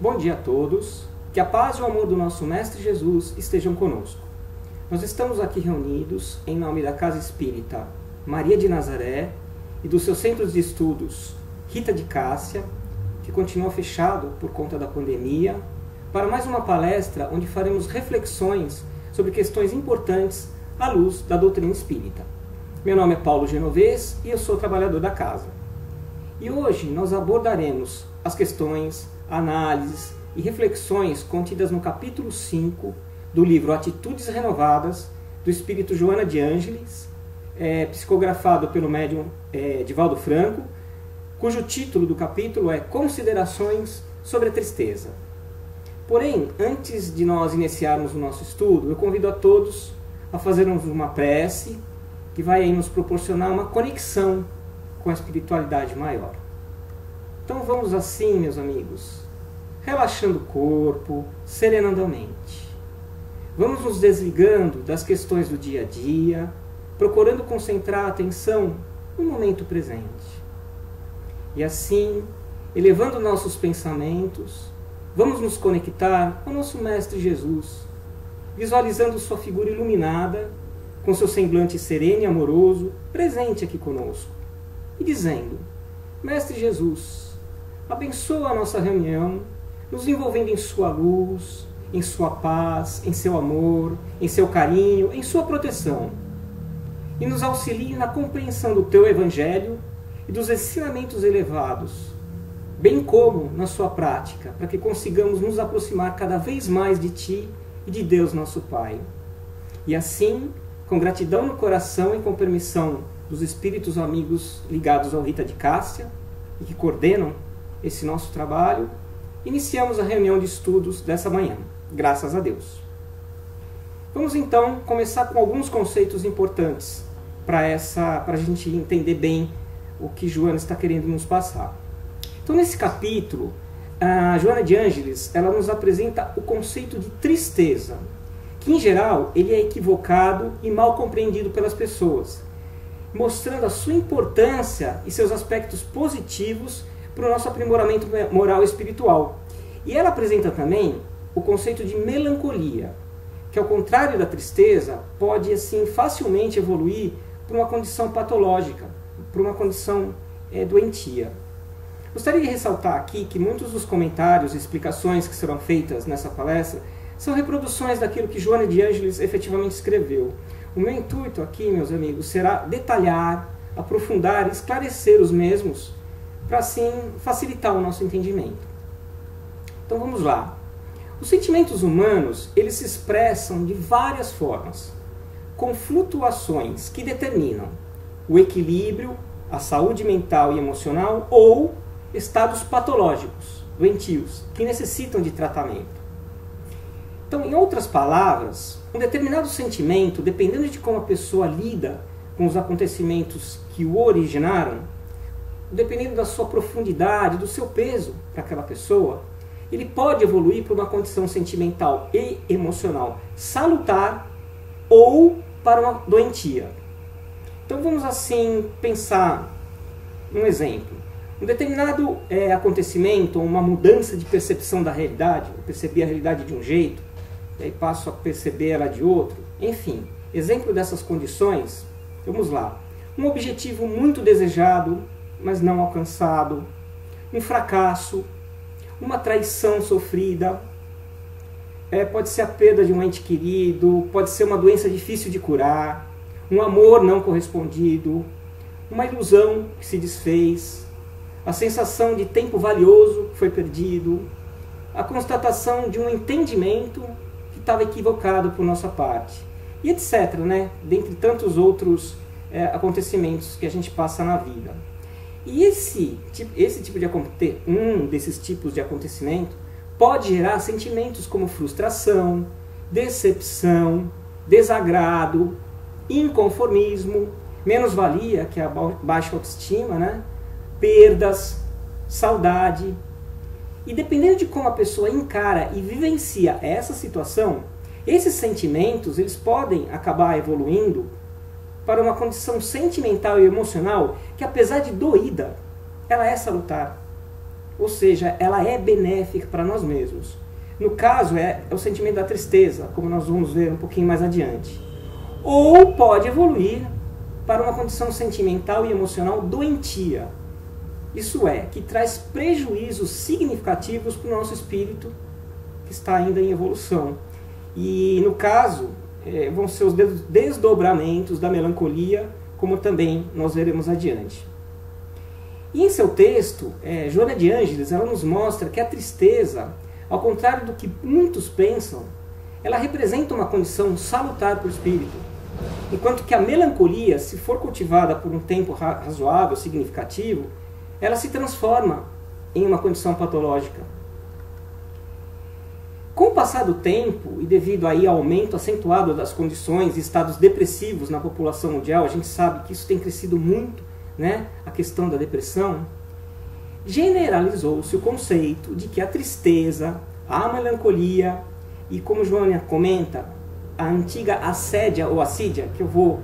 Bom dia a todos, que a paz e o amor do nosso Mestre Jesus estejam conosco. Nós estamos aqui reunidos em nome da Casa Espírita Maria de Nazaré e dos seus centros de estudos Rita de Cássia, que continua fechado por conta da pandemia, para mais uma palestra onde faremos reflexões sobre questões importantes à luz da doutrina espírita. Meu nome é Paulo Genovez e eu sou trabalhador da casa. E hoje nós abordaremos as questões, análises e reflexões contidas no capítulo 5 do livro Atitudes Renovadas, do espírito Joana de Ângeles, psicografado pelo médium Divaldo Franco, cujo título do capítulo é Considerações sobre a Tristeza. Porém, antes de nós iniciarmos o nosso estudo, eu convido a todos a fazermos uma prece que vai aí nos proporcionar uma conexão com a espiritualidade maior. Então vamos assim, meus amigos, relaxando o corpo, serenando a mente. Vamos nos desligando das questões do dia a dia, procurando concentrar a atenção no momento presente. E assim, elevando nossos pensamentos, vamos nos conectar ao nosso Mestre Jesus, visualizando sua figura iluminada, com seu semblante sereno e amoroso, presente aqui conosco, e dizendo: Mestre Jesus, abençoa a nossa reunião, nos envolvendo em sua luz, em sua paz, em seu amor, em seu carinho, em sua proteção, e nos auxilie na compreensão do teu Evangelho e dos ensinamentos elevados, bem como na sua prática, para que consigamos nos aproximar cada vez mais de ti e de Deus nosso Pai. E assim, com gratidão no coração e com permissão dos espíritos amigos ligados ao Rita de Cássia e que coordenam esse nosso trabalho, iniciamos a reunião de estudos dessa manhã, graças a Deus. Vamos então começar com alguns conceitos importantes para a gente entender bem o que Joana está querendo nos passar. Então, nesse capítulo, a Joana de Ângeles ela nos apresenta o conceito de tristeza, que em geral ele é equivocado e mal compreendido pelas pessoas, mostrando a sua importância e seus aspectos positivos para o nosso aprimoramento moral e espiritual. E ela apresenta também o conceito de melancolia, que ao contrário da tristeza, pode assim facilmente evoluir para uma condição patológica, para uma condição doentia. Gostaria de ressaltar aqui que muitos dos comentários e explicações que serão feitas nessa palestra são reproduções daquilo que Joana de Ângeles efetivamente escreveu. O meu intuito aqui, meus amigos, será detalhar, aprofundar e esclarecer os mesmos, para assim facilitar o nosso entendimento. Então vamos lá. Os sentimentos humanos, eles se expressam de várias formas, com flutuações que determinam o equilíbrio, a saúde mental e emocional ou estados patológicos, doentios, que necessitam de tratamento. Então, em outras palavras, um determinado sentimento, dependendo de como a pessoa lida com os acontecimentos que o originaram, dependendo da sua profundidade, do seu peso para aquela pessoa, ele pode evoluir para uma condição sentimental e emocional salutar ou para uma doentia. Então vamos assim pensar um exemplo. Um determinado acontecimento, ou uma mudança de percepção da realidade, eu percebi a realidade de um jeito, e aí passo a perceber ela de outro. Enfim, exemplo dessas condições, vamos lá. Um objetivo muito desejado, mas não alcançado, um fracasso, uma traição sofrida, pode ser a perda de um ente querido, pode ser uma doença difícil de curar, um amor não correspondido, uma ilusão que se desfez, a sensação de tempo valioso que foi perdido, a constatação de um entendimento que estava equivocado por nossa parte, e etc., né? Dentre tantos outros acontecimentos que a gente passa na vida. E um desses tipos de acontecimento pode gerar sentimentos como frustração, decepção, desagrado, inconformismo, menos-valia, que é a baixa autoestima, né? Perdas, saudade. E dependendo de como a pessoa encara e vivencia essa situação, esses sentimentos eles podem acabar evoluindo para uma condição sentimental e emocional que, apesar de doída, ela é salutar. ou seja, ela é benéfica para nós mesmos. No caso, é o sentimento da tristeza, como nós vamos ver um pouquinho mais adiante. Ou pode evoluir para uma condição sentimental e emocional doentia. Isso é, que traz prejuízos significativos para o nosso espírito, que está ainda em evolução. E, no caso, vão ser os desdobramentos da melancolia, como também nós veremos adiante. E em seu texto, Joana de Ângeles, ela nos mostra que a tristeza, ao contrário do que muitos pensam, ela representa uma condição salutar para o espírito, enquanto que a melancolia, se for cultivada por um tempo razoável, significativo, ela se transforma em uma condição patológica. Com o passar do tempo, e devido aí ao aumento acentuado das condições e estados depressivos na população mundial, a gente sabe que isso tem crescido muito, né, a questão da depressão, generalizou-se o conceito de que a tristeza, a melancolia e, como Joana comenta, a antiga assédia ou assídia, que eu vou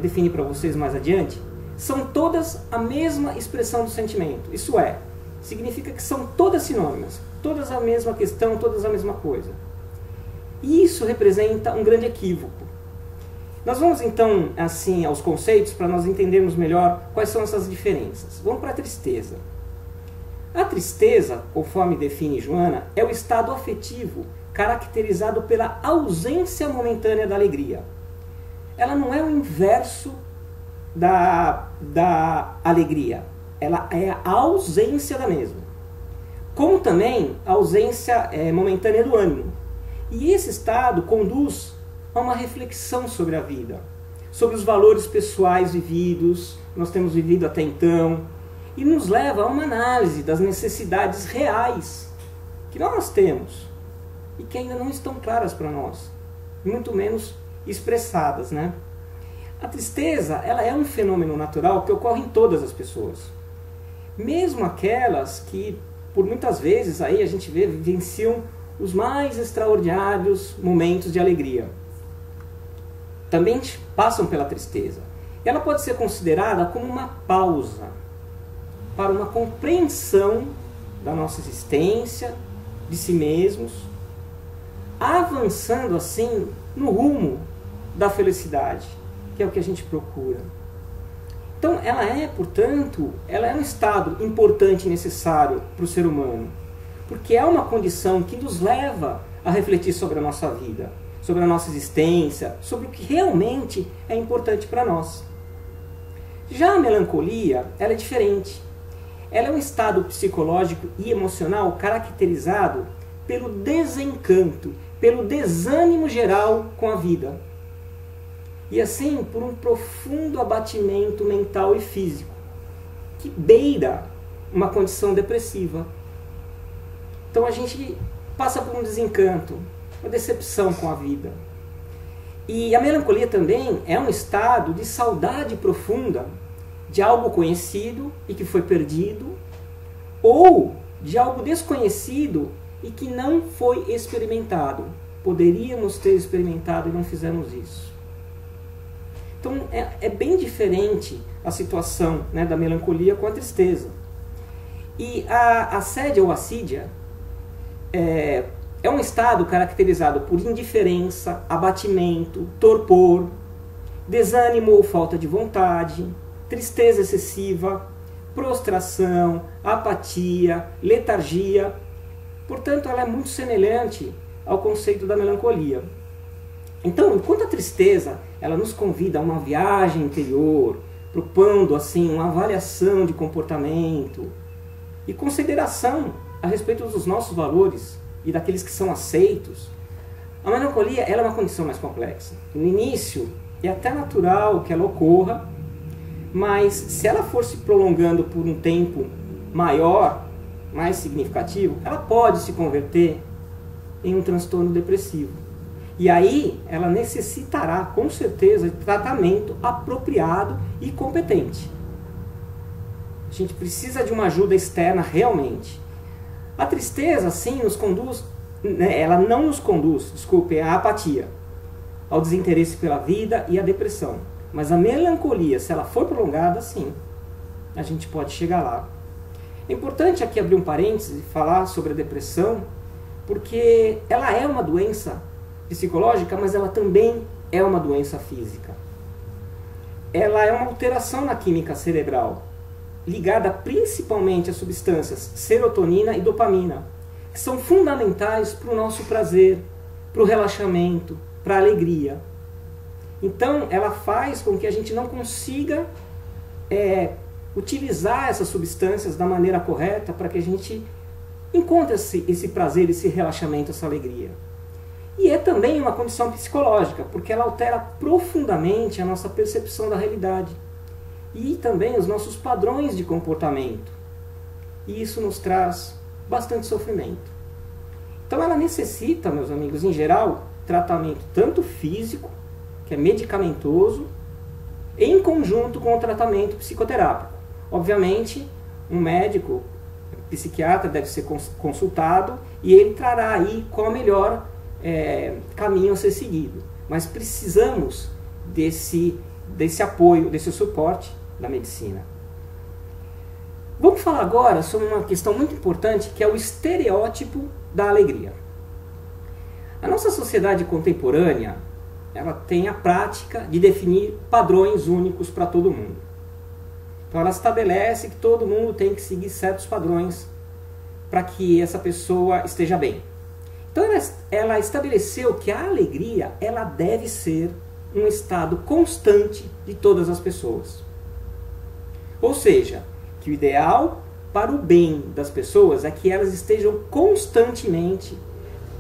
definir para vocês mais adiante, são todas a mesma expressão do sentimento. Isso é, significa que são todas sinônimas, todas a mesma questão, todas a mesma coisa. E isso representa um grande equívoco. Nós vamos então, assim, aos conceitos para nós entendermos melhor quais são essas diferenças. Vamos para a tristeza. A tristeza, conforme define Joana, é o estado afetivo caracterizado pela ausência momentânea da alegria. Ela não é o inverso da alegria. Ela é a ausência da mesma. Como também a ausência momentânea do ânimo. E esse estado conduz a uma reflexão sobre a vida, sobre os valores pessoais vividos, nós temos vivido até então, e nos leva a uma análise das necessidades reais que nós temos e que ainda não estão claras para nós, muito menos expressadas, né? A tristeza, ela é um fenômeno natural que ocorre em todas as pessoas, mesmo aquelas que, por muitas vezes, aí a gente vê, vivenciam os mais extraordinários momentos de alegria. Também passam pela tristeza. Ela pode ser considerada como uma pausa para uma compreensão da nossa existência, de si mesmos, avançando assim no rumo da felicidade, que é o que a gente procura. Então ela é, portanto, ela é um estado importante e necessário para o ser humano, porque é uma condição que nos leva a refletir sobre a nossa vida, sobre a nossa existência, sobre o que realmente é importante para nós. Já a melancolia, ela é diferente. Ela é um estado psicológico e emocional caracterizado pelo desencanto, pelo desânimo geral com a vida. E assim, por um profundo abatimento mental e físico, que beira uma condição depressiva. Então a gente passa por um desencanto, uma decepção com a vida. E a melancolia também é um estado de saudade profunda de algo conhecido e que foi perdido, ou de algo desconhecido e que não foi experimentado. Poderíamos ter experimentado e não fizemos isso. Então é bem diferente a situação, né, da melancolia com a tristeza. E a assédia ou assídia é um estado caracterizado por indiferença, abatimento, torpor, desânimo ou falta de vontade, tristeza excessiva, prostração, apatia, letargia. Portanto, ela é muito semelhante ao conceito da melancolia. Então, enquanto a tristeza ela nos convida a uma viagem interior, propondo assim uma avaliação de comportamento e consideração a respeito dos nossos valores e daqueles que são aceitos, a melancolia ela é uma condição mais complexa. No início é até natural que ela ocorra, mas se ela for se prolongando por um tempo maior, mais significativo, ela pode se converter em um transtorno depressivo. E aí ela necessitará, com certeza, de tratamento apropriado e competente. A gente precisa de uma ajuda externa realmente. A tristeza, sim, nos conduz, ela não nos conduz, à apatia, ao desinteresse pela vida e à depressão. Mas a melancolia, se ela for prolongada, sim, a gente pode chegar lá. É importante aqui abrir um parênteses e falar sobre a depressão, porque ela é uma doença psicológica, mas ela também é uma doença física. Ela é uma alteração na química cerebral, ligada principalmente às substâncias serotonina e dopamina, que são fundamentais para o nosso prazer, para o relaxamento, para a alegria. Então, ela faz com que a gente não consiga utilizar essas substâncias da maneira correta para que a gente encontre esse prazer, esse relaxamento, essa alegria. E é também uma condição psicológica, porque ela altera profundamente a nossa percepção da realidade e também os nossos padrões de comportamento. E isso nos traz bastante sofrimento. Então ela necessita, meus amigos, em geral, tratamento tanto físico, que é medicamentoso, em conjunto com o tratamento psicoterápico. Obviamente, um médico, psiquiatra deve ser consultado e ele trará aí qual o melhor caminho a ser seguido. Mas precisamos desse apoio, desse suporte da medicina. Vamos falar agora sobre uma questão muito importante, que é o estereótipo da alegria. A nossa sociedade contemporânea, ela tem a prática de definir padrões únicos para todo mundo. Então ela estabelece que todo mundo tem que seguir certos padrões para que essa pessoa esteja bem. Então ela estabeleceu que a alegria ela deve ser um estado constante de todas as pessoas. Ou seja, que o ideal para o bem das pessoas é que elas estejam constantemente,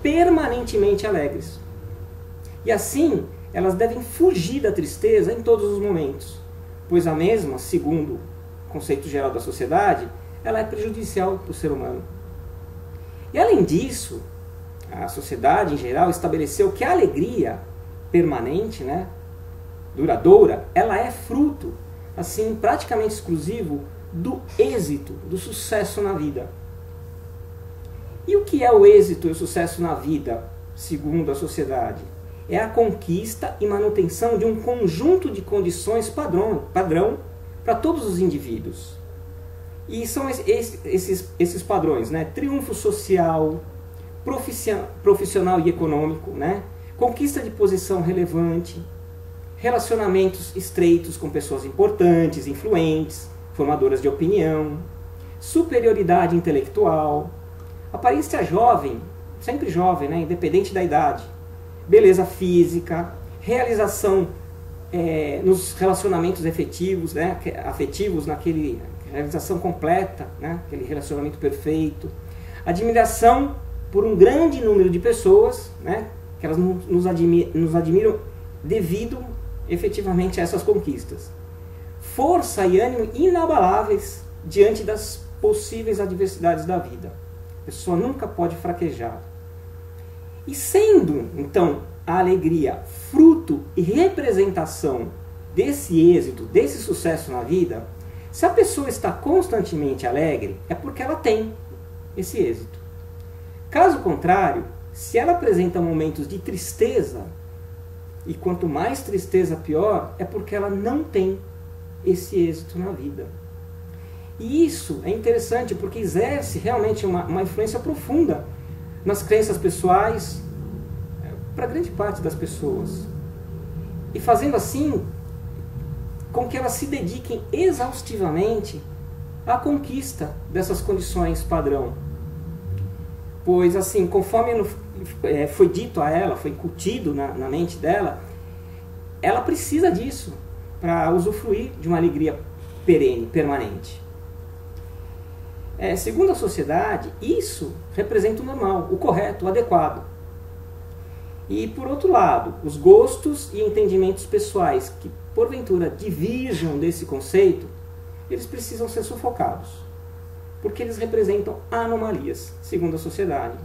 permanentemente alegres. E assim, elas devem fugir da tristeza em todos os momentos, pois a mesma, segundo o conceito geral da sociedade, ela é prejudicial para o ser humano. E além disso, a sociedade em geral estabeleceu que a alegria permanente, duradoura, ela é fruto, assim, praticamente exclusivo do êxito, do sucesso na vida. E o que é o êxito e o sucesso na vida, segundo a sociedade? É a conquista e manutenção de um conjunto de condições padrão para todos os indivíduos. E são esses padrões, triunfo social, profissional e econômico, conquista de posição relevante, relacionamentos estreitos com pessoas importantes, influentes, formadoras de opinião, superioridade intelectual, aparência jovem, sempre jovem, independente da idade, beleza física, realização nos relacionamentos afetivos, realização completa, aquele relacionamento perfeito, admiração por um grande número de pessoas, que elas nos admiram devido efetivamente a essas conquistas. Força e ânimo inabaláveis diante das possíveis adversidades da vida. A pessoa nunca pode fraquejar. E sendo, então, a alegria fruto e representação desse êxito, desse sucesso na vida, se a pessoa está constantemente alegre, é porque ela tem esse êxito. Caso contrário, se ela apresenta momentos de tristeza, e quanto mais tristeza pior, é porque ela não tem esse êxito na vida. E isso é interessante porque exerce realmente uma influência profunda nas crenças pessoais para grande parte das pessoas. E fazendo assim com que elas se dediquem exaustivamente à conquista dessas condições padrão. Pois assim, conforme foi dito a ela, foi incutido na mente dela, ela precisa disso para usufruir de uma alegria perene, permanente. Segundo a sociedade, isso representa o normal, o correto, o adequado. E por outro lado, os gostos e entendimentos pessoais que porventura divirjam desse conceito, eles precisam ser sufocados, porque eles representam anomalias, segundo a sociedade.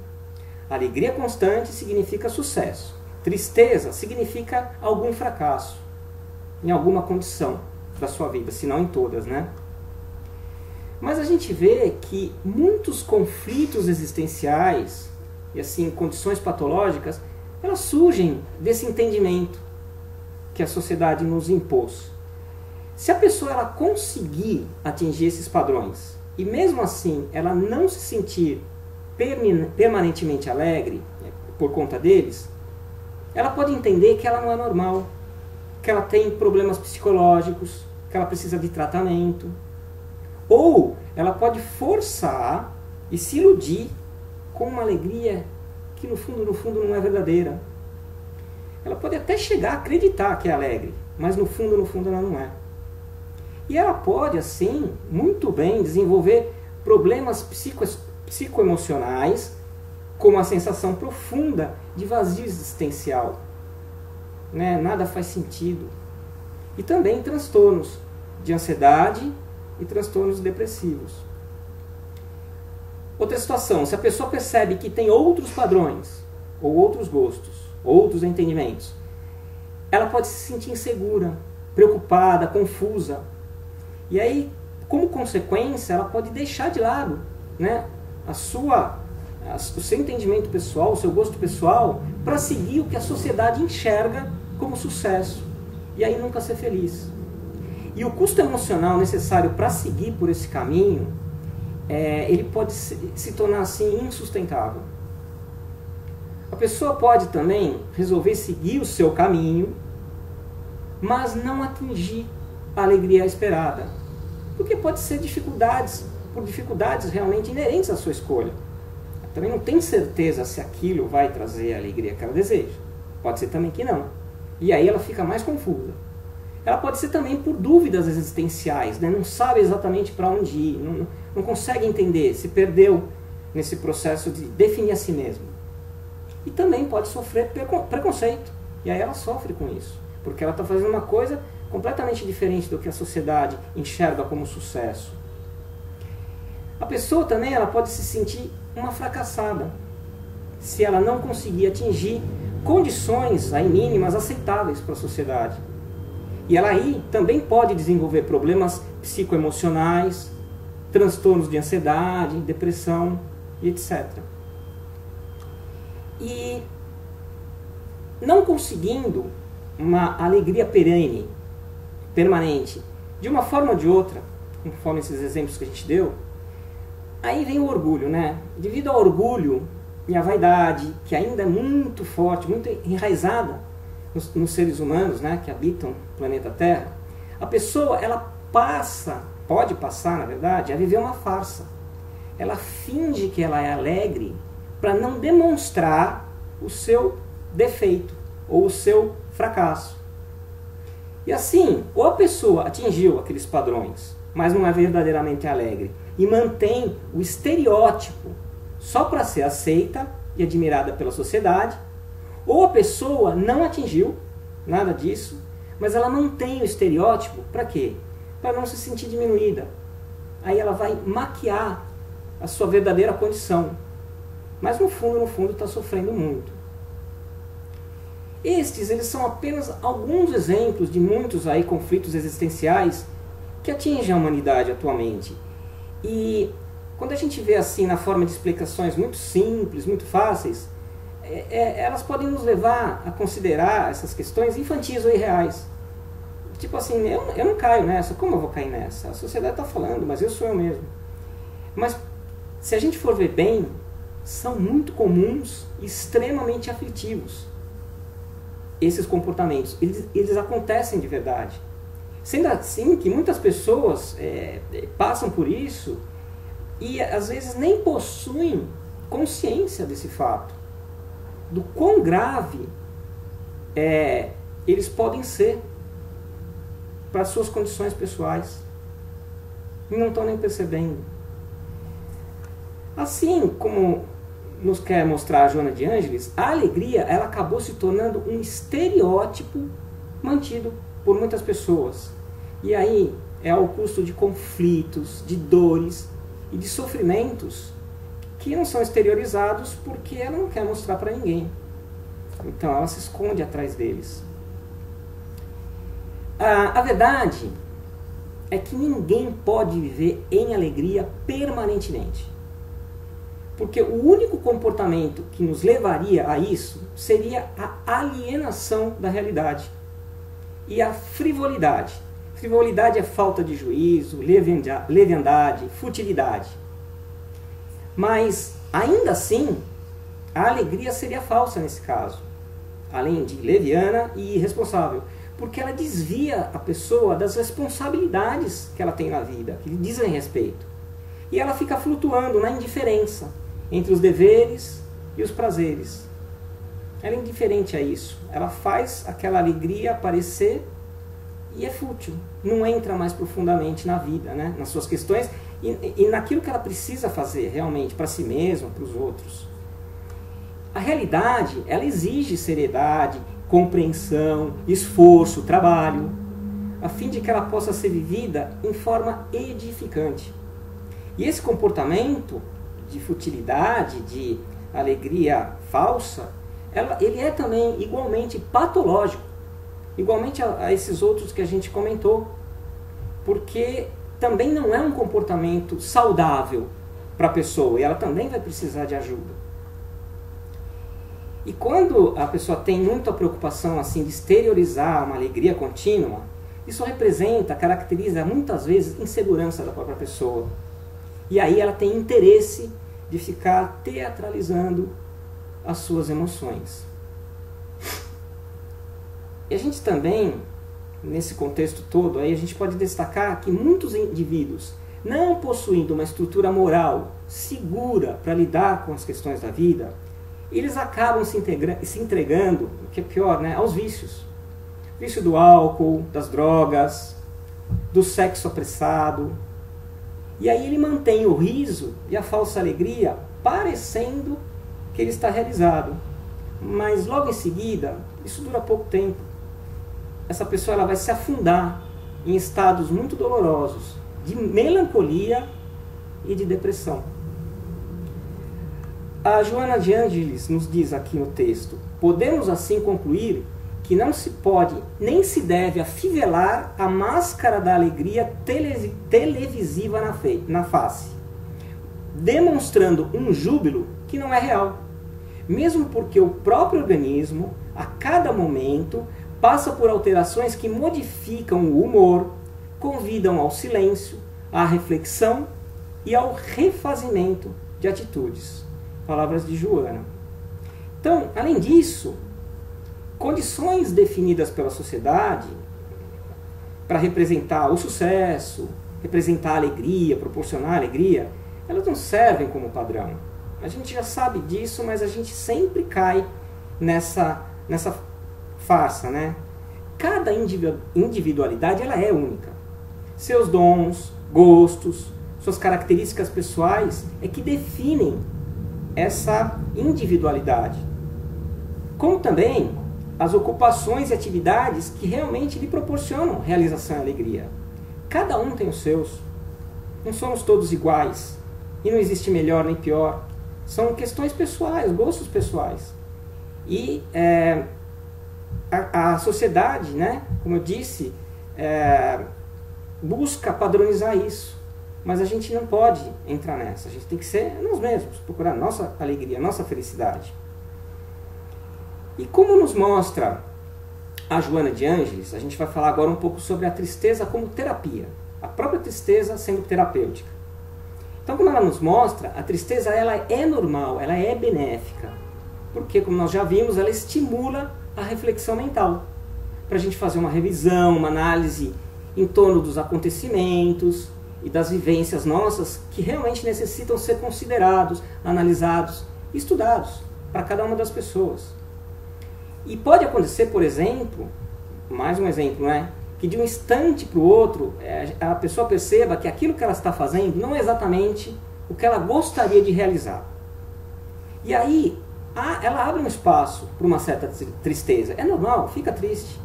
Alegria constante significa sucesso. Tristeza significa algum fracasso em alguma condição da sua vida, se não em todas, Mas a gente vê que muitos conflitos existenciais e assim condições patológicas, elas surgem desse entendimento que a sociedade nos impôs. Se a pessoa ela conseguir atingir esses padrões, e mesmo assim ela não se sentir permanentemente alegre por conta deles, ela pode entender que ela não é normal, que ela tem problemas psicológicos, que ela precisa de tratamento. Ou ela pode forçar e se iludir com uma alegria que no fundo não é verdadeira. Ela pode até chegar a acreditar que é alegre, mas no fundo ela não é. E ela pode, assim, muito bem desenvolver problemas psicoemocionais, como a sensação profunda de vazio existencial. Nada faz sentido. E também transtornos de ansiedade e transtornos depressivos. Outra situação, se a pessoa percebe que tem outros padrões, ou outros gostos, outros entendimentos, ela pode se sentir insegura, preocupada, confusa. E aí, como consequência, ela pode deixar de lado, o seu entendimento pessoal, o seu gosto pessoal, para seguir o que a sociedade enxerga como sucesso. E aí nunca ser feliz. E o custo emocional necessário para seguir por esse caminho, ele pode se tornar assim insustentável. A pessoa pode também resolver seguir o seu caminho, mas não atingir a alegria esperada. Porque pode ser por dificuldades realmente inerentes à sua escolha. Também não tem certeza se aquilo vai trazer a alegria que ela deseja. Pode ser também que não. E aí ela fica mais confusa. Ela pode ser também por dúvidas existenciais, não sabe exatamente para onde ir, não consegue entender, se perdeu nesse processo de definir a si mesmo. E também pode sofrer preconceito, e aí ela sofre com isso, porque ela está fazendo uma coisa completamente diferente do que a sociedade enxerga como sucesso. A pessoa também ela pode se sentir uma fracassada, se ela não conseguir atingir condições aí mínimas aceitáveis para a sociedade. E ela aí também pode desenvolver problemas psicoemocionais, transtornos de ansiedade, depressão e etc. E não conseguindo uma alegria permanente, de uma forma ou de outra, conforme esses exemplos que a gente deu, aí vem o orgulho, Devido ao orgulho e à vaidade, que ainda é muito forte, muito enraizada nos seres humanos, que habitam o planeta Terra, a pessoa ela pode passar, na verdade, a viver uma farsa. Ela finge que ela é alegre para não demonstrar o seu defeito ou o seu fracasso. E assim, ou a pessoa atingiu aqueles padrões, mas não é verdadeiramente alegre, e mantém o estereótipo só para ser aceita e admirada pela sociedade, ou a pessoa não atingiu nada disso, mas ela mantém o estereótipo para quê? Para não se sentir diminuída. Aí ela vai maquiar a sua verdadeira condição. Mas no fundo está sofrendo muito. Eles são apenas alguns exemplos de muitos aí conflitos existenciais que atingem a humanidade atualmente. E quando a gente vê assim na forma de explicações muito simples, muito fáceis, elas podem nos levar a considerar essas questões infantis ou irreais. Tipo assim, eu não caio nessa, como eu vou cair nessa? A sociedade está falando, mas eu sou eu mesmo. Mas se a gente for ver bem, são muito comuns e extremamente aflitivos esses comportamentos. Eles acontecem de verdade. Sendo assim que muitas pessoas passam por isso e às vezes nem possuem consciência desse fato, do quão grave eles podem ser para as suas condições pessoais e não estão nem percebendo. Assim como nos quer mostrar a Joana de Ângeles, a alegria ela acabou se tornando um estereótipo mantido por muitas pessoas. E aí é ao custo de conflitos, de dores e de sofrimentos que não são exteriorizados porque ela não quer mostrar para ninguém. Então ela se esconde atrás deles. A verdade é que ninguém pode viver em alegria permanentemente. Porque o único comportamento que nos levaria a isso seria a alienação da realidade e a frivolidade. Frivolidade é falta de juízo, leviandade, futilidade. Mas, ainda assim, a alegria seria falsa nesse caso, além de leviana e irresponsável, porque ela desvia a pessoa das responsabilidades que ela tem na vida, que lhe dizem respeito. E ela fica flutuando na indiferença entre os deveres e os prazeres. Ela é indiferente a isso. Ela faz aquela alegria aparecer e é fútil. Não entra mais profundamente na vida, né? Nas suas questões e naquilo que ela precisa fazer realmente para si mesma, para os outros. A realidade, ela exige seriedade, compreensão, esforço, trabalho, a fim de que ela possa ser vivida em forma edificante. E esse comportamento de futilidade, de alegria falsa, ele é também igualmente patológico, igualmente a esses outros que a gente comentou, porque também não é um comportamento saudável para a pessoa, e ela também vai precisar de ajuda. E quando a pessoa tem muita preocupação assim de exteriorizar uma alegria contínua, isso caracteriza muitas vezes insegurança da própria pessoa. E aí ela tem interesse de ficar teatralizando as suas emoções. E a gente também, nesse contexto todo, aí a gente pode destacar que muitos indivíduos, não possuindo uma estrutura moral segura para lidar com as questões da vida, eles acabam se entregando, o que é pior, né, aos vícios. Vício do álcool, das drogas, do sexo apressado. E aí ele mantém o riso e a falsa alegria parecendo que ele está realizado. Mas logo em seguida, isso dura pouco tempo. Essa pessoa ela vai se afundar em estados muito dolorosos, de melancolia e de depressão. A Joana de Ângeles nos diz aqui no texto: podemos assim concluir que não se pode nem se deve afivelar a máscara da alegria televisiva na face, demonstrando um júbilo que não é real, mesmo porque o próprio organismo, a cada momento, passa por alterações que modificam o humor, convidam ao silêncio, à reflexão e ao refazimento de atitudes. Palavras de Joana. Então, além disso, condições definidas pela sociedade para representar o sucesso, representar a alegria, proporcionar a alegria, elas não servem como padrão. A gente já sabe disso, mas a gente sempre cai nessa farsa, né? Cada individualidade ela é única. Seus dons, gostos, suas características pessoais é que definem essa individualidade. Como também as ocupações e atividades que realmente lhe proporcionam realização e alegria. Cada um tem os seus. Não somos todos iguais. E não existe melhor nem pior. São questões pessoais, gostos pessoais. E a sociedade, né, como eu disse, busca padronizar isso. Mas a gente não pode entrar nessa. A gente tem que ser nós mesmos, procurar nossa alegria, nossa felicidade. E como nos mostra a Joana de Ângeles, a gente vai falar agora um pouco sobre a tristeza como terapia. A própria tristeza sendo terapêutica. Então, como ela nos mostra, a tristeza ela é normal, ela é benéfica. Porque, como nós já vimos, ela estimula a reflexão mental. Para a gente fazer uma revisão, uma análise em torno dos acontecimentos e das vivências nossas que realmente necessitam ser considerados, analisados e estudados para cada uma das pessoas. E pode acontecer, por exemplo, mais um exemplo, né? Que de um instante para o outro a pessoa perceba que aquilo que ela está fazendo não é exatamente o que ela gostaria de realizar. E aí ela abre um espaço para uma certa tristeza. É normal, fica triste.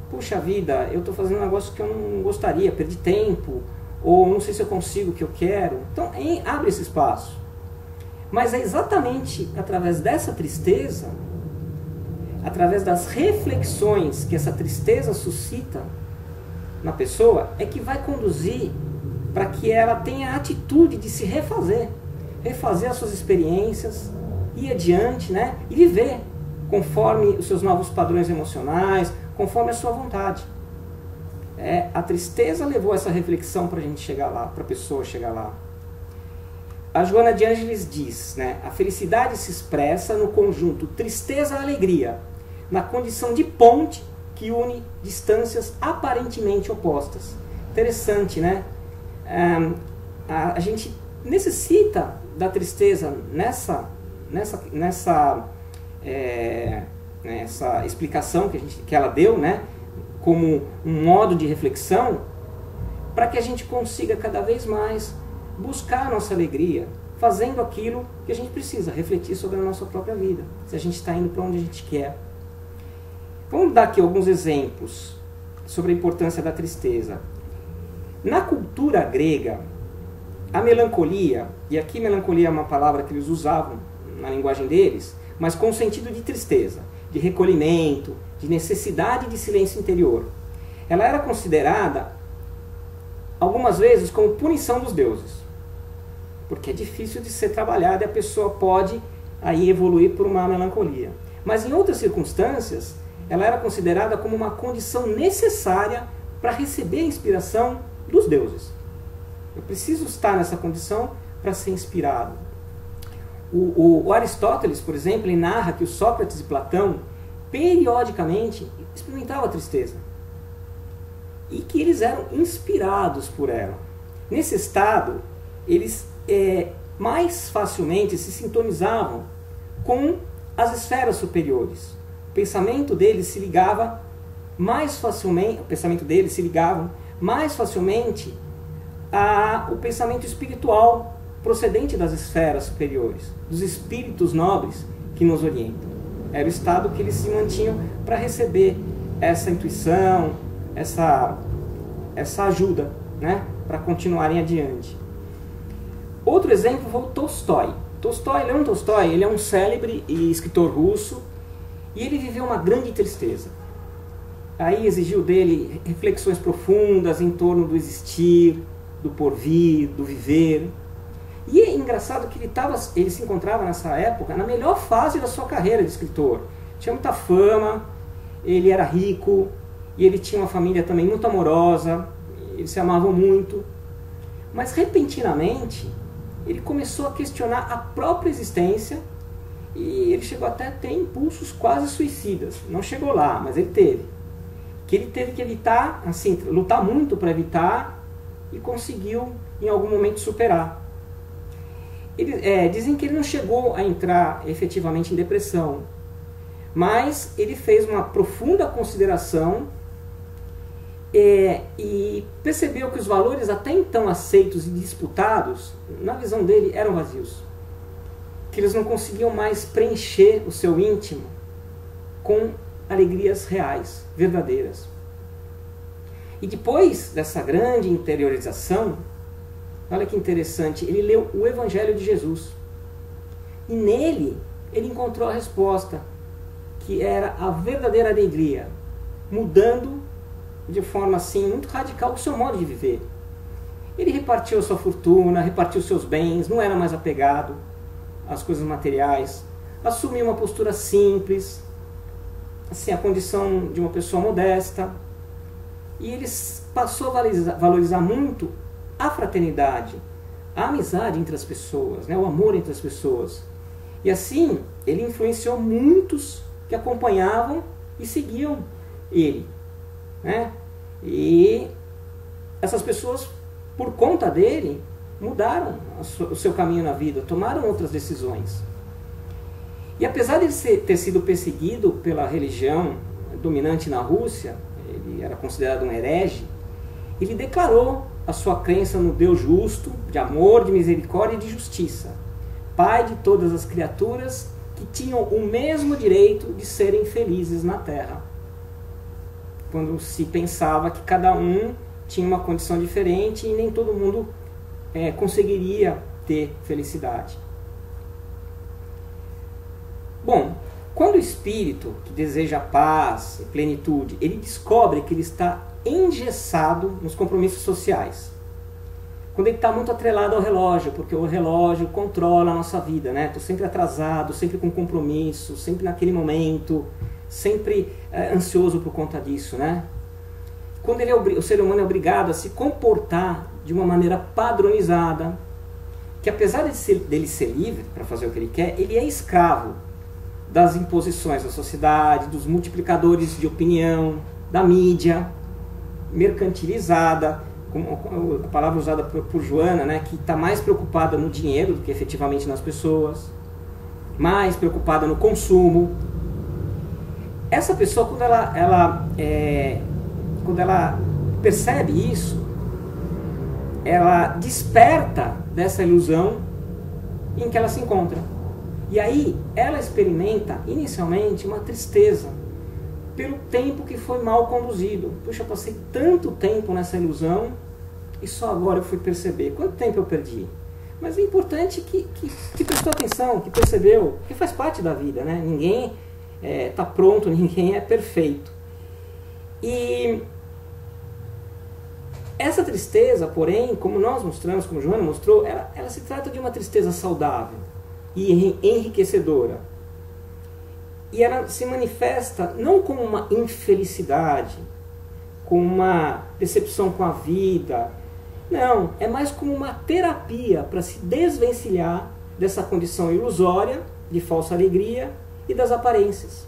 Puxa vida, eu estou fazendo um negócio que eu não gostaria, perdi tempo, ou não sei se eu consigo o que eu quero. Então abre esse espaço. Mas é exatamente através dessa tristeza, através das reflexões que essa tristeza suscita na pessoa, é que vai conduzir para que ela tenha a atitude de se refazer as suas experiências, ir adiante, né? E viver conforme os seus novos padrões emocionais, conforme a sua vontade. A tristeza levou essa reflexão para a gente chegar lá, para a pessoa chegar lá. A Joana de Ângeles diz, né, a felicidade se expressa no conjunto tristeza-alegria, na condição de ponte que une distâncias aparentemente opostas. Interessante, né? A gente necessita da tristeza nessa explicação que ela deu, né, como um modo de reflexão, para que a gente consiga cada vez mais buscar a nossa alegria, fazendo aquilo que a gente precisa, refletir sobre a nossa própria vida, se a gente está indo para onde a gente quer. Vamos dar aqui alguns exemplos sobre a importância da tristeza. Na cultura grega, a melancolia, e aqui melancolia é uma palavra que eles usavam na linguagem deles, mas com o sentido de tristeza, de recolhimento, de necessidade de silêncio interior. Ela era considerada, algumas vezes, como punição dos deuses, porque é difícil de ser trabalhada e a pessoa pode aí evoluir por uma melancolia. Mas em outras circunstâncias, ela era considerada como uma condição necessária para receber a inspiração dos deuses. Eu preciso estar nessa condição para ser inspirado. O Aristóteles, por exemplo, ele narra que o Sócrates e Platão periodicamente experimentavam a tristeza e que eles eram inspirados por ela. Nesse estado, eles mais facilmente se sintonizavam com as esferas superiores. O pensamento deles se ligava mais facilmente ao pensamento espiritual procedente das esferas superiores, dos espíritos nobres que nos orientam. Era o estado que eles se mantinham para receber essa intuição, essa ajuda, né, para continuarem adiante. Outro exemplo foi o Tolstói. Leon Tolstói, ele é um célebre escritor russo e ele viveu uma grande tristeza. Aí exigiu dele reflexões profundas em torno do existir, do porvir, do viver. E é engraçado que ele se encontrava nessa época na melhor fase da sua carreira de escritor. Tinha muita fama, ele era rico e ele tinha uma família também muito amorosa, eles se amavam muito. Mas repentinamente ele começou a questionar a própria existência e ele chegou até a ter impulsos quase suicidas. Não chegou lá, mas ele teve. Que ele teve que evitar, assim, lutar muito para evitar e conseguiu em algum momento superar. Dizem que ele não chegou a entrar efetivamente em depressão, mas ele fez uma profunda consideração e percebeu que os valores até então aceitos e disputados, na visão dele, eram vazios. Que eles não conseguiam mais preencher o seu íntimo com alegrias reais, verdadeiras. E depois dessa grande interiorização, olha que interessante, ele leu o Evangelho de Jesus. E nele ele encontrou a resposta, que era a verdadeira alegria, mudando de forma assim muito radical o seu modo de viver. Ele repartiu a sua fortuna, repartiu seus bens, não era mais apegado às coisas materiais, assumiu uma postura simples, assim, a condição de uma pessoa modesta, e ele passou a valorizar muito a fraternidade, a amizade entre as pessoas, né, o amor entre as pessoas. E assim, ele influenciou muitos que acompanhavam e seguiam ele, né? E essas pessoas, por conta dele, mudaram o seu caminho na vida, tomaram outras decisões. E apesar de ele ter sido perseguido pela religião dominante na Rússia, ele era considerado um herege, ele declarou a sua crença no Deus justo, de amor, de misericórdia e de justiça, Pai de todas as criaturas que tinham o mesmo direito de serem felizes na Terra. Quando se pensava que cada um tinha uma condição diferente e nem todo mundo conseguiria ter felicidade. Bom, quando o espírito que deseja paz e plenitude, ele descobre que ele está engessado nos compromissos sociais. Quando ele está muito atrelado ao relógio, porque o relógio controla a nossa vida, né? Estou sempre atrasado, sempre com compromisso, sempre naquele momento, sempre ansioso por conta disso, né? quando o ser humano é obrigado a se comportar de uma maneira padronizada, que apesar dele ser livre para fazer o que ele quer, ele é escravo das imposições da sociedade, dos multiplicadores de opinião, da mídia mercantilizada, como a palavra usada por Joana, né, que está mais preocupada no dinheiro do que efetivamente nas pessoas, mais preocupada no consumo. Essa pessoa, quando ela percebe isso, ela desperta dessa ilusão em que ela se encontra. E aí ela experimenta inicialmente uma tristeza pelo tempo que foi mal conduzido. Puxa, eu passei tanto tempo nessa ilusão e só agora eu fui perceber. Quanto tempo eu perdi? Mas é importante que prestou atenção, que percebeu, que faz parte da vida, né? Ninguém está pronto, ninguém é perfeito. E essa tristeza, porém, como nós mostramos, como Joana mostrou, ela se trata de uma tristeza saudável e enriquecedora. E ela se manifesta não como uma infelicidade, como uma decepção com a vida. Não, é mais como uma terapia para se desvencilhar dessa condição ilusória, de falsa alegria e das aparências.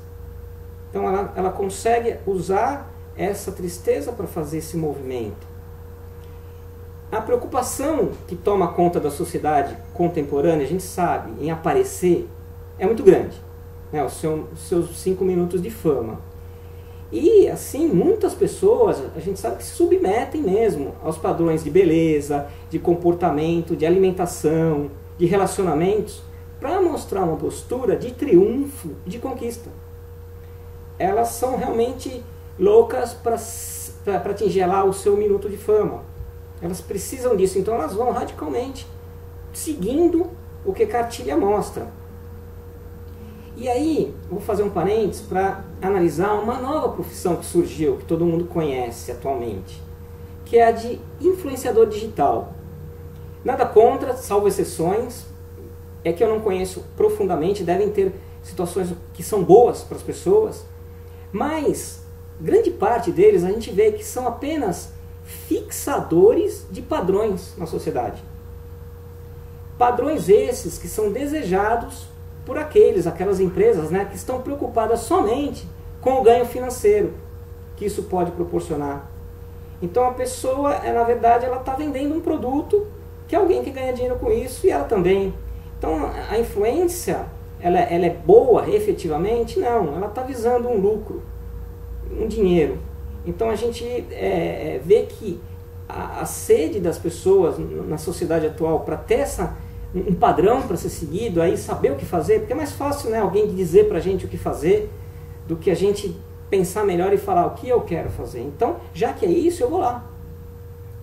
Então ela consegue usar essa tristeza para fazer esse movimento. A preocupação que toma conta da sociedade contemporânea, a gente sabe, em aparecer, é muito grande. Né? Os seus 5 minutos de fama. E, assim, muitas pessoas, a gente sabe que se submetem mesmo aos padrões de beleza, de comportamento, de alimentação, de relacionamentos, para mostrar uma postura de triunfo, de conquista. Elas são realmente loucas para atingir lá o seu minuto de fama. Elas precisam disso, então elas vão radicalmente seguindo o que a cartilha mostra. E aí, vou fazer um parênteses para analisar uma nova profissão que surgiu, que todo mundo conhece atualmente, que é a de influenciador digital. Nada contra, salvo exceções, é que eu não conheço profundamente, devem ter situações que são boas para as pessoas, mas grande parte deles a gente vê que são apenas fixadores de padrões na sociedade. Padrões esses que são desejados por aquelas empresas, né, que estão preocupadas somente com o ganho financeiro que isso pode proporcionar. Então a pessoa, na verdade, ela está vendendo um produto que alguém que ganha dinheiro com isso e ela também. Então a influência, ela é boa efetivamente? Não, ela está visando um lucro, um dinheiro. Então a gente vê que a sede das pessoas na sociedade atual para ter um padrão para ser seguido, aí saber o que fazer, porque é mais fácil, né, alguém dizer para a gente o que fazer do que a gente pensar melhor e falar o que eu quero fazer. Então, já que é isso, eu vou lá.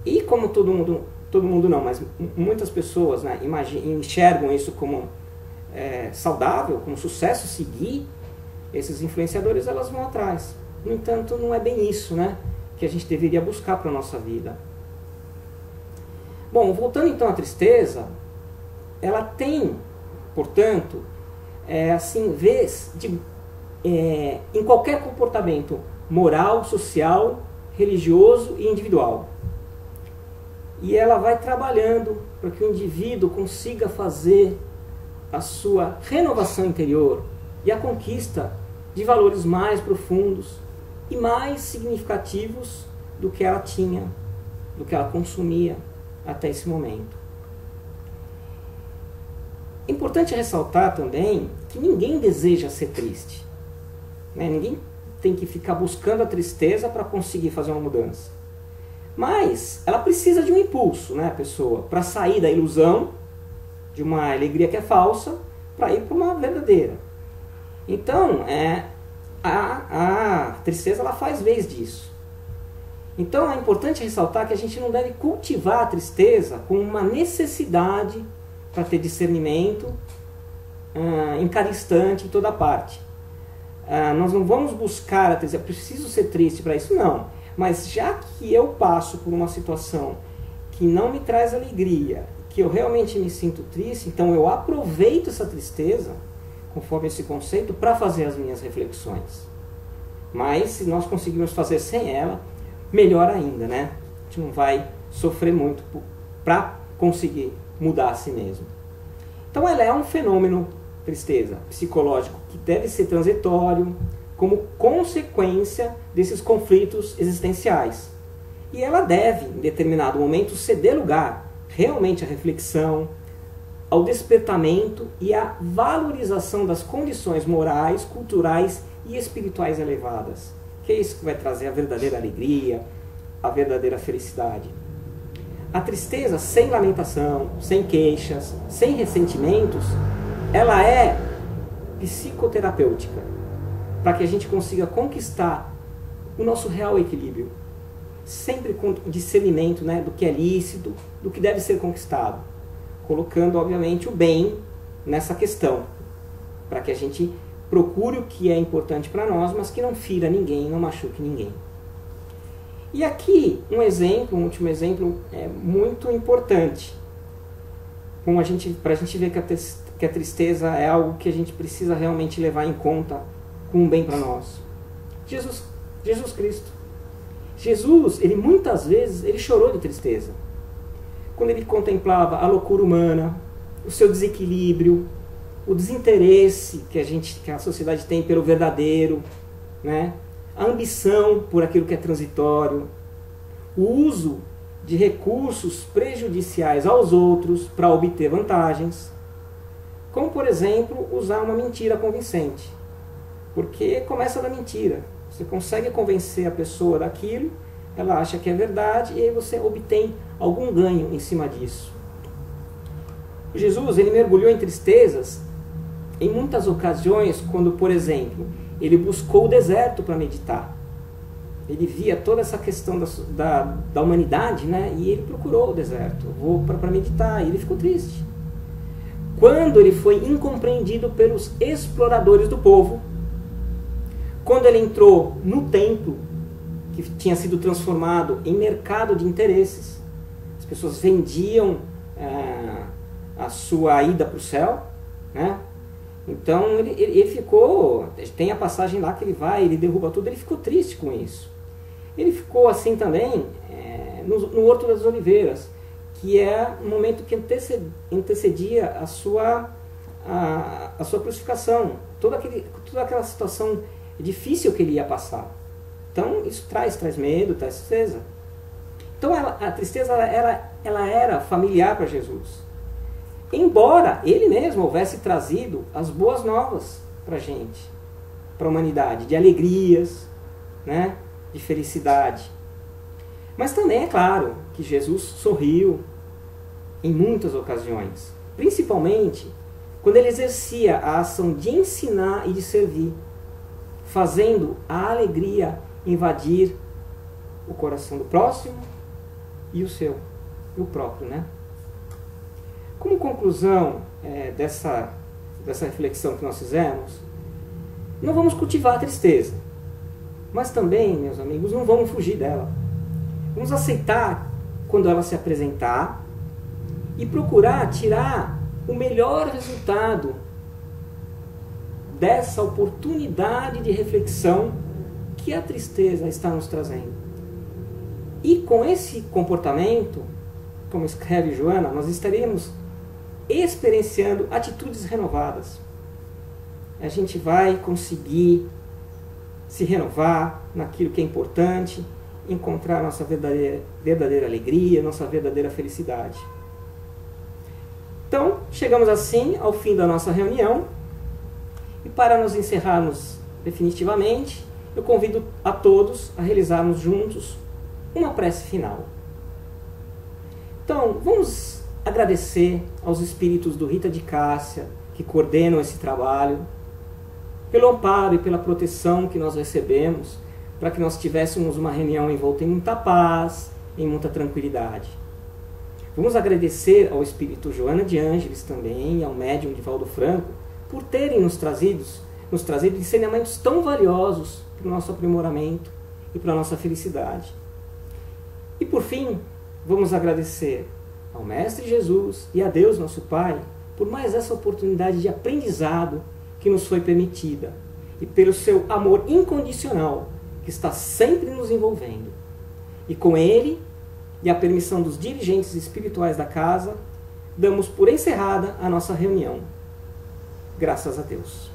E como todo mundo não, mas muitas pessoas, né, enxergam isso como saudável, como sucesso, seguir esses influenciadores, elas vão atrás. No entanto, não é bem isso, né, que a gente deveria buscar para a nossa vida. Bom, voltando então à tristeza, ela tem, portanto, assim, em qualquer comportamento moral, social, religioso e individual. E ela vai trabalhando para que o indivíduo consiga fazer a sua renovação interior e a conquista de valores mais profundos e mais significativos do que ela tinha, do que ela consumia até esse momento. É importante ressaltar também que ninguém deseja ser triste, né? Ninguém tem que ficar buscando a tristeza para conseguir fazer uma mudança. Mas ela precisa de um impulso, né, a pessoa, para sair da ilusão de uma alegria que é falsa para ir para uma verdadeira. Então, a tristeza ela faz vez disso. Então é importante ressaltar que a gente não deve cultivar a tristeza com uma necessidade para ter discernimento em cada instante, em toda parte. Nós não vamos buscar a tristeza, preciso ser triste para isso, não. Mas já que eu passo por uma situação que não me traz alegria, que eu realmente me sinto triste, então eu aproveito essa tristeza, conforme esse conceito, para fazer as minhas reflexões. Mas se nós conseguirmos fazer sem ela, melhor ainda, né? A gente não vai sofrer muito para conseguir mudar a si mesmo. Então ela é um fenômeno, tristeza, psicológico, que deve ser transitório, como consequência desses conflitos existenciais. E ela deve, em determinado momento, ceder lugar realmente à reflexão, ao despertamento e à valorização das condições morais, culturais e espirituais elevadas. Que é isso que vai trazer a verdadeira alegria, a verdadeira felicidade. A tristeza sem lamentação, sem queixas, sem ressentimentos, ela é psicoterapêutica, para que a gente consiga conquistar o nosso real equilíbrio, sempre com discernimento, né, do que é lícito, do que deve ser conquistado, colocando, obviamente, o bem nessa questão, para que a gente procure o que é importante para nós, mas que não fira ninguém, não machuque ninguém. E aqui um exemplo, um último exemplo, é muito importante, para a gente ver que a tristeza é algo que a gente precisa realmente levar em conta como um bem para nós. Jesus Cristo. Jesus, ele muitas vezes, ele chorou de tristeza. Quando ele contemplava a loucura humana, o seu desequilíbrio, o desinteresse que a sociedade tem pelo verdadeiro, né? A ambição por aquilo que é transitório, o uso de recursos prejudiciais aos outros para obter vantagens, como, por exemplo, usar uma mentira convincente. Porque começa da mentira. Você consegue convencer a pessoa daquilo, ela acha que é verdade, e aí você obtém algum ganho em cima disso. Jesus, ele mergulhou em tristezas em muitas ocasiões, quando, por exemplo, ele buscou o deserto para meditar. Ele via toda essa questão da humanidade, né? E ele procurou o deserto. Vou para meditar. E ele ficou triste. Quando ele foi incompreendido pelos exploradores do povo, quando ele entrou no templo, que tinha sido transformado em mercado de interesses, as pessoas vendiam a sua ida para o céu, né? Então ele ficou, tem a passagem lá que ele vai, ele derruba tudo, ele ficou triste com isso. Ele ficou assim também no Horto das Oliveiras, que é o momento que antecedia a sua crucificação, toda aquela situação difícil que ele ia passar. Então isso traz medo, traz tristeza. Então a tristeza ela era familiar para Jesus. Embora ele mesmo houvesse trazido as boas novas para a gente, para a humanidade, de alegrias, né, de felicidade. Mas também é claro que Jesus sorriu em muitas ocasiões, principalmente quando ele exercia a ação de ensinar e de servir, fazendo a alegria invadir o coração do próximo e o seu, e o próprio, né? Como conclusão dessa reflexão que nós fizemos, não vamos cultivar a tristeza, mas também, meus amigos, não vamos fugir dela. Vamos aceitar quando ela se apresentar e procurar tirar o melhor resultado dessa oportunidade de reflexão que a tristeza está nos trazendo. E com esse comportamento, como escreve Joana, nós estaremos experienciando atitudes renovadas. A gente vai conseguir se renovar naquilo que é importante, encontrar a nossa verdadeira alegria, nossa verdadeira felicidade. Então, chegamos assim ao fim da nossa reunião, e para nos encerrarmos definitivamente, eu convido a todos a realizarmos juntos uma prece final. Então, vamos agradecer aos espíritos do Rita de Cássia, que coordenam esse trabalho, pelo amparo e pela proteção que nós recebemos, para que nós tivéssemos uma reunião envolta em muita paz, em muita tranquilidade. Vamos agradecer ao espírito Joana de Ângeles também, e ao médium Divaldo Franco, por terem nos trazido ensinamentos tão valiosos para o nosso aprimoramento e para a nossa felicidade. E por fim, vamos agradecer ao Mestre Jesus e a Deus, nosso Pai, por mais essa oportunidade de aprendizado que nos foi permitida, e pelo seu amor incondicional, que está sempre nos envolvendo. E com ele e a permissão dos dirigentes espirituais da casa, damos por encerrada a nossa reunião. Graças a Deus.